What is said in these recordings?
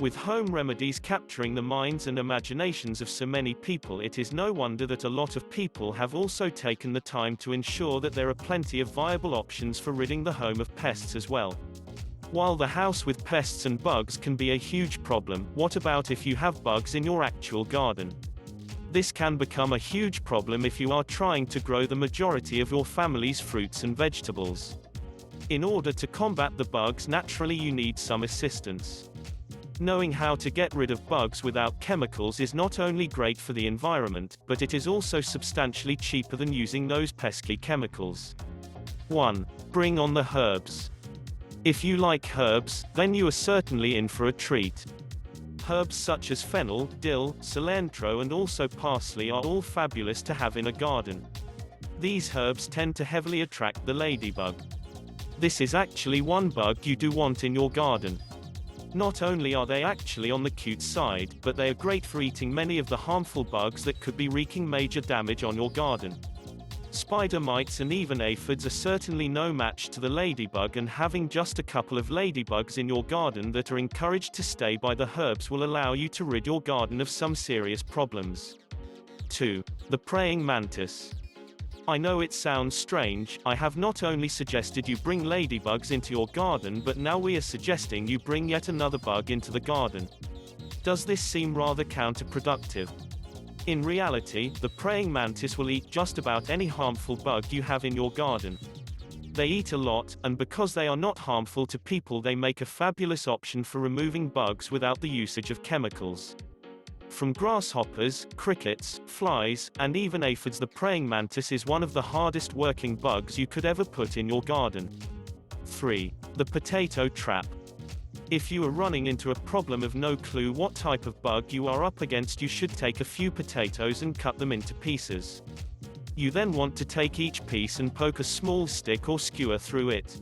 With home remedies capturing the minds and imaginations of so many people, it is no wonder that a lot of people have also taken the time to ensure that there are plenty of viable options for ridding the home of pests as well. While the house with pests and bugs can be a huge problem, what about if you have bugs in your actual garden? This can become a huge problem if you are trying to grow the majority of your family's fruits and vegetables. In order to combat the bugs, naturally you need some assistance. Knowing how to get rid of bugs without chemicals is not only great for the environment, but it is also substantially cheaper than using those pesky chemicals. 1. Bring on the herbs. If you like herbs, then you are certainly in for a treat. Herbs such as fennel, dill, cilantro and also parsley are all fabulous to have in a garden. These herbs tend to heavily attract the ladybug. This is actually one bug you do want in your garden. Not only are they actually on the cute side, but they are great for eating many of the harmful bugs that could be wreaking major damage on your garden. Spider mites and even aphids are certainly no match to the ladybug, and having just a couple of ladybugs in your garden that are encouraged to stay by the herbs will allow you to rid your garden of some serious problems. 2. The praying mantis. I know it sounds strange. I have not only suggested you bring ladybugs into your garden, but now we are suggesting you bring yet another bug into the garden. Does this seem rather counterproductive? In reality, the praying mantis will eat just about any harmful bug you have in your garden. They eat a lot, and because they are not harmful to people, they make a fabulous option for removing bugs without the usage of chemicals. From grasshoppers, crickets, flies, and even aphids, the praying mantis is one of the hardest working bugs you could ever put in your garden. 3. The potato trap. If you are running into a problem of no clue what type of bug you are up against, you should take a few potatoes and cut them into pieces. You then want to take each piece and poke a small stick or skewer through it.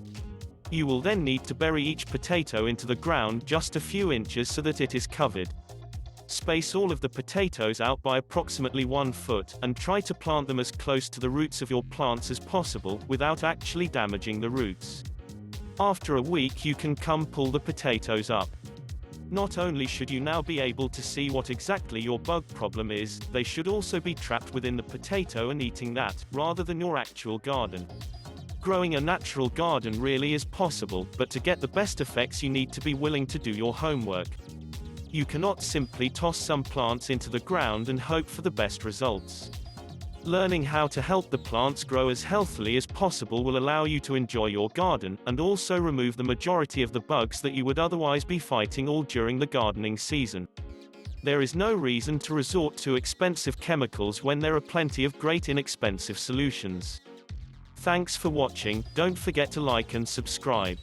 You will then need to bury each potato into the ground just a few inches so that it is covered. Space all of the potatoes out by approximately 1 foot, and try to plant them as close to the roots of your plants as possible, without actually damaging the roots. After a week you can come pull the potatoes up. Not only should you now be able to see what exactly your bug problem is, they should also be trapped within the potato and eating that, rather than your actual garden. Growing a natural garden really is possible, but to get the best effects you need to be willing to do your homework. You cannot simply toss some plants into the ground and hope for the best results. Learning how to help the plants grow as healthily as possible will allow you to enjoy your garden, and also remove the majority of the bugs that you would otherwise be fighting all during the gardening season. There is no reason to resort to expensive chemicals when there are plenty of great inexpensive solutions. Thanks for watching. Don't forget to like and subscribe.